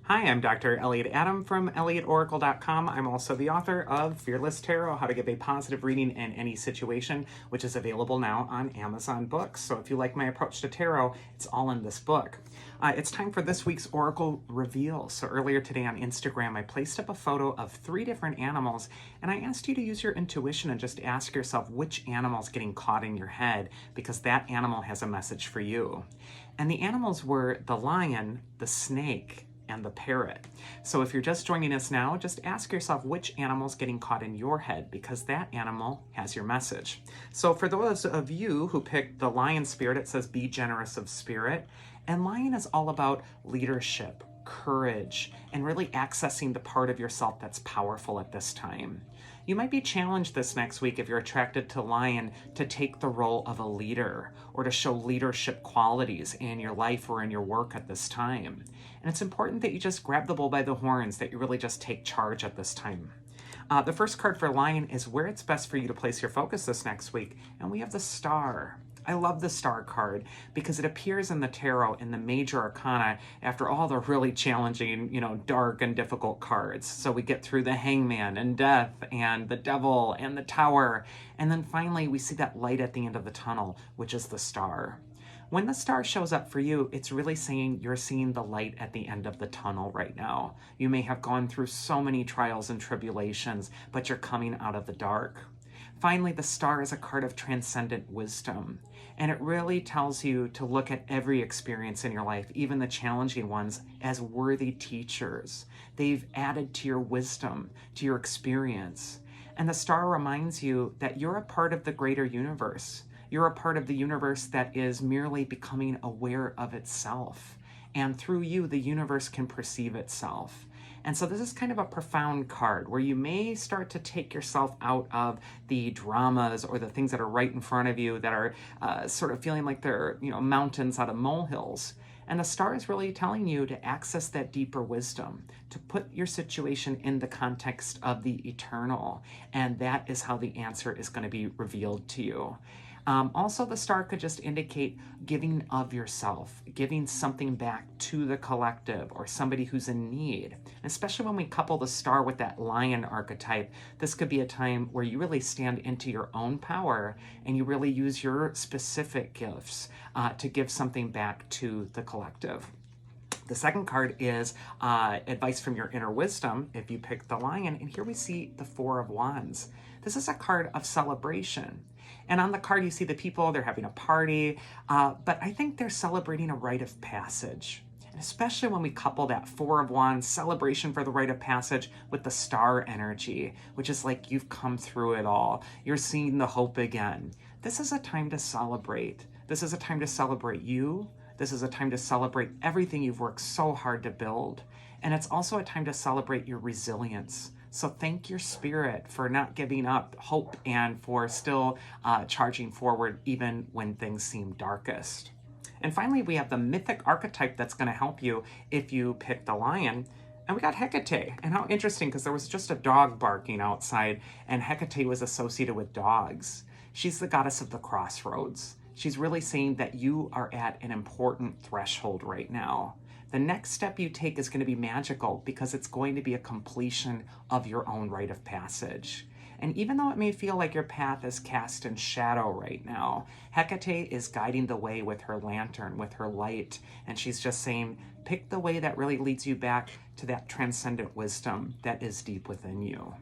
Hi, I'm Dr. Elliot Adam from ElliotOracle.com. I'm also the author of Fearless Tarot, How to Give a Positive Reading in Any Situation, which is available now on Amazon Books. So if you like my approach to tarot, it's all in this book. It's time for this week's Oracle Reveal. So earlier today on Instagram, I placed up a photo of 3 different animals, and I asked you to use your intuition and just ask yourself which animal's getting caught in your head, because that animal has a message for you. And the animals were the lion, the snake, and the parrot. So if you're just joining us now, just ask yourself which animal's getting caught in your head, because that animal has your message. So for those of you who picked the lion spirit, it says be generous of spirit. And lion is all about leadership, courage, and really accessing the part of yourself that's powerful at this time. You might be challenged this next week if you're attracted to lion to take the role of a leader or to show leadership qualities in your life or in your work at this time. And it's important that you just grab the bull by the horns, that you really just take charge at this time. The first card for lion is where it's best for you to place your focus this next week. And we have the star. I love the star card because it appears in the tarot in the major arcana after all the really challenging, dark and difficult cards. So we get through the hangman and death and the devil and the tower. And then finally we see that light at the end of the tunnel, which is the star. When the star shows up for you, it's really saying you're seeing the light at the end of the tunnel right now. You may have gone through so many trials and tribulations, but you're coming out of the dark. Finally, the star is a card of transcendent wisdom, and it really tells you to look at every experience in your life, even the challenging ones, as worthy teachers. They've added to your wisdom, to your experience. And the star reminds you that you're a part of the greater universe. You're a part of the universe that is merely becoming aware of itself. And through you, the universe can perceive itself. And so this is kind of a profound card where you may start to take yourself out of the dramas or the things that are right in front of you that are sort of feeling like they're, mountains out of molehills. And the star is really telling you to access that deeper wisdom, to put your situation in the context of the eternal. And that is how the answer is going to be revealed to you. Also, the star could just indicate giving of yourself, giving something back to the collective or somebody who's in need. And especially when we couple the star with that lion archetype, this could be a time where you really stand into your own power and you really use your specific gifts to give something back to the collective. The second card is advice from your inner wisdom if you pick the lion. And here we see the 4 of Wands. This is a card of celebration. And on the card, you see the people, they're having a party, but I think they're celebrating a rite of passage. And especially when we couple that 4 of Wands, celebration for the rite of passage, with the star energy, which is like you've come through it all. You're seeing the hope again. This is a time to celebrate. This is a time to celebrate you. This is a time to celebrate everything you've worked so hard to build. And it's also a time to celebrate your resilience. So thank your spirit for not giving up hope and for still charging forward even when things seem darkest. And finally, we have the mythic archetype that's going to help you if you pick the lion. And we got Hecate. And how interesting, because there was just a dog barking outside, and Hecate was associated with dogs. She's the goddess of the crossroads. She's really saying that you are at an important threshold right now. The next step you take is going to be magical because it's going to be a completion of your own rite of passage. And even though it may feel like your path is cast in shadow right now, Hecate is guiding the way with her lantern, with her light. And she's just saying, pick the way that really leads you back to that transcendent wisdom that is deep within you.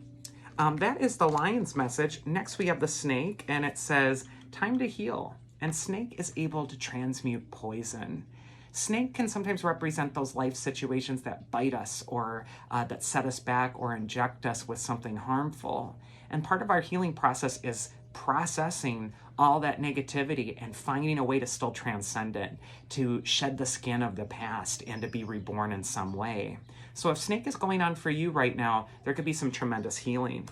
That is the lion's message. Next, we have the snake, and it says, time to heal. And snake is able to transmute poison. Snake can sometimes represent those life situations that bite us or that set us back or inject us with something harmful. And part of our healing process is processing all that negativity and finding a way to still transcend it, to shed the skin of the past and to be reborn in some way. So if snake is going on for you right now, there could be some tremendous healing.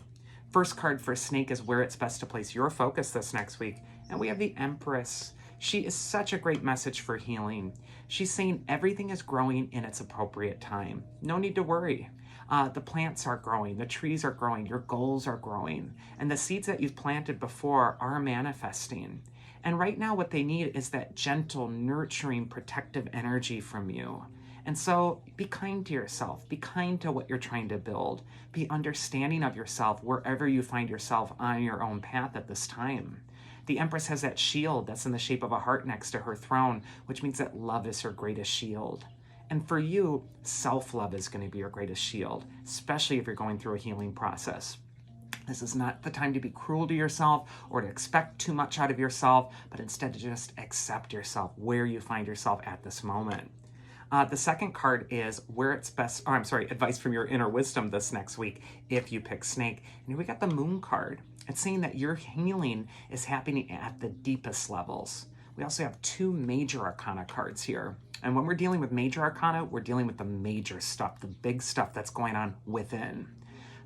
First card for snake is where it's best to place your focus this next week. And we have the Empress. She is such a great message for healing. She's saying everything is growing in its appropriate time. No need to worry. The plants are growing, the trees are growing, your goals are growing, and the seeds that you've planted before are manifesting. And right now what they need is that gentle, nurturing, protective energy from you. And so be kind to yourself. Be kind to what you're trying to build. Be understanding of yourself wherever you find yourself on your own path at this time. The Empress has that shield that's in the shape of a heart next to her throne, which means that love is her greatest shield. And for you, self-love is going to be your greatest shield, especially if you're going through a healing process. This is not the time to be cruel to yourself or to expect too much out of yourself, but instead to just accept yourself where you find yourself at this moment. The second card is where it's best, advice from your inner wisdom this next week if you pick snake. And here we got the Moon card. It's saying that your healing is happening at the deepest levels. We also have two major arcana cards here. And when we're dealing with major arcana, we're dealing with the major stuff, the big stuff that's going on within.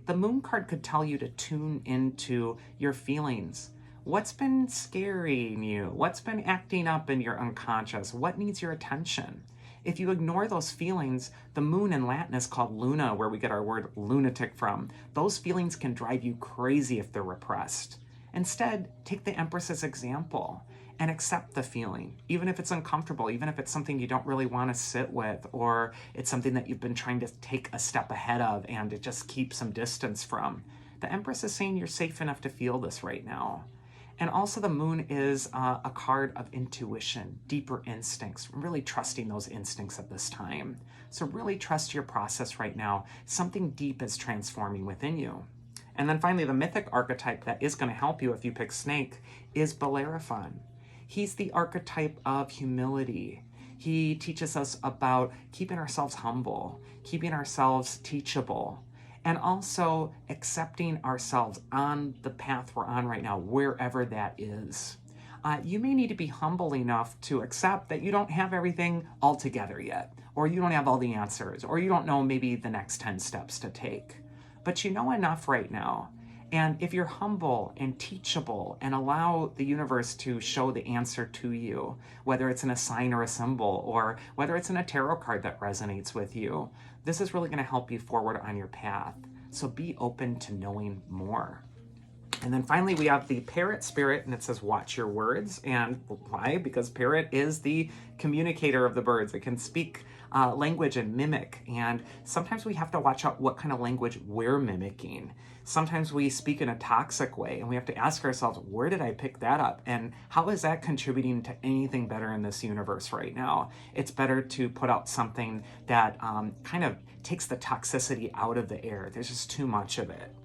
The Moon card could tell you to tune into your feelings. What's been scaring you? What's been acting up in your unconscious? What needs your attention? If you ignore those feelings, the moon in Latin is called luna, where we get our word lunatic from. Those feelings can drive you crazy if they're repressed. Instead, take the Empress's example and accept the feeling, even if it's uncomfortable, even if it's something you don't really want to sit with, or it's something that you've been trying to take a step ahead of and it just keeps some distance from. The Empress is saying you're safe enough to feel this right now. And also the moon is a card of intuition, deeper instincts, really trusting those instincts at this time. So really trust your process right now. Something deep is transforming within you. And then finally, the mythic archetype that is going to help you if you pick snake is Bellerophon. He's the archetype of humility. He teaches us about keeping ourselves humble, keeping ourselves teachable, and also accepting ourselves on the path we're on right now, wherever that is. You may need to be humble enough to accept that you don't have everything all together yet, or you don't have all the answers, or you don't know maybe the next 10 steps to take. But you know enough right now. And if you're humble and teachable and allow the universe to show the answer to you, whether it's in a sign or a symbol, or whether it's in a tarot card that resonates with you, this is really going to help you forward on your path. So be open to knowing more. And then finally, we have the Parrot Spirit, and it says, watch your words. And why? Because Parrot is the communicator of the birds. It can speak language and mimic. And sometimes we have to watch out what kind of language we're mimicking. Sometimes we speak in a toxic way, and we have to ask ourselves, where did I pick that up? And how is that contributing to anything better in this universe right now? It's better to put out something that kind of takes the toxicity out of the air. There's just too much of it.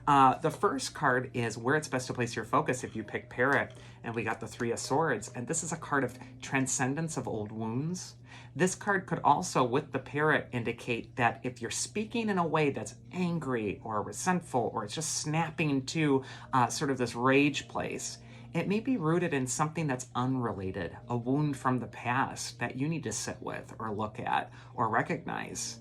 The first card is where it's best to place your focus if you pick Parrot, and we got the Three of Swords, and this is a card of transcendence of old wounds. This card could also, with the Parrot, indicate that if you're speaking in a way that's angry or resentful, or it's just snapping to sort of this rage place, it may be rooted in something that's unrelated, a wound from the past that you need to sit with or look at or recognize.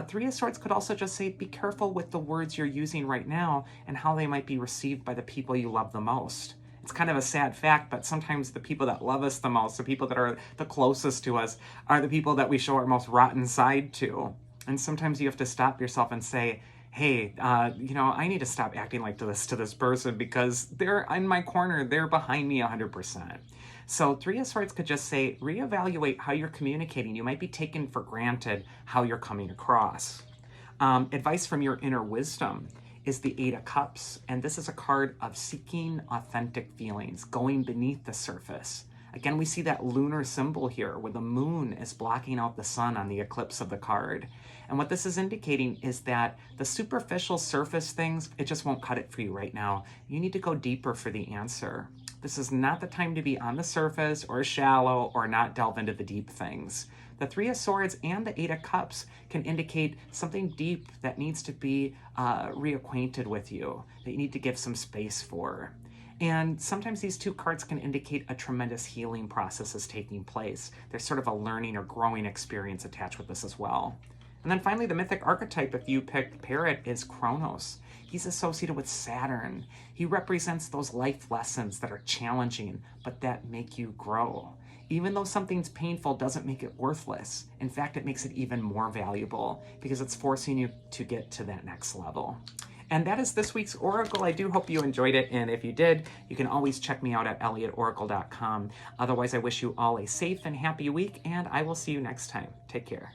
Three of Swords could also just say, be careful with the words you're using right now and how they might be received by the people you love the most. It's kind of a sad fact, but sometimes the people that love us the most, the people that are the closest to us, are the people that we show our most rotten side to. And sometimes you have to stop yourself and say, hey, I need to stop acting like this to this person because they're in my corner, they're behind me 100%. So Three of Swords could just say, reevaluate how you're communicating. You might be taking for granted how you're coming across. Advice from your inner wisdom is the Eight of Cups, and this is a card of seeking authentic feelings, going beneath the surface. Again, we see that lunar symbol here where the moon is blocking out the sun on the eclipse of the card. And what this is indicating is that the superficial surface things, it just won't cut it for you right now. You need to go deeper for the answer. This is not the time to be on the surface or shallow or not delve into the deep things. The Three of Swords and the Eight of Cups can indicate something deep that needs to be reacquainted with you, that you need to give some space for. And sometimes these two cards can indicate a tremendous healing process is taking place. There's sort of a learning or growing experience attached with this as well. And then finally, the mythic archetype, if you picked Parrot, is Kronos. He's associated with Saturn. He represents those life lessons that are challenging, but that make you grow. Even though something's painful doesn't make it worthless. In fact, it makes it even more valuable because it's forcing you to get to that next level. And that is this week's Oracle. I do hope you enjoyed it, and if you did, you can always check me out at elliotoracle.com. Otherwise, I wish you all a safe and happy week, and I will see you next time. Take care.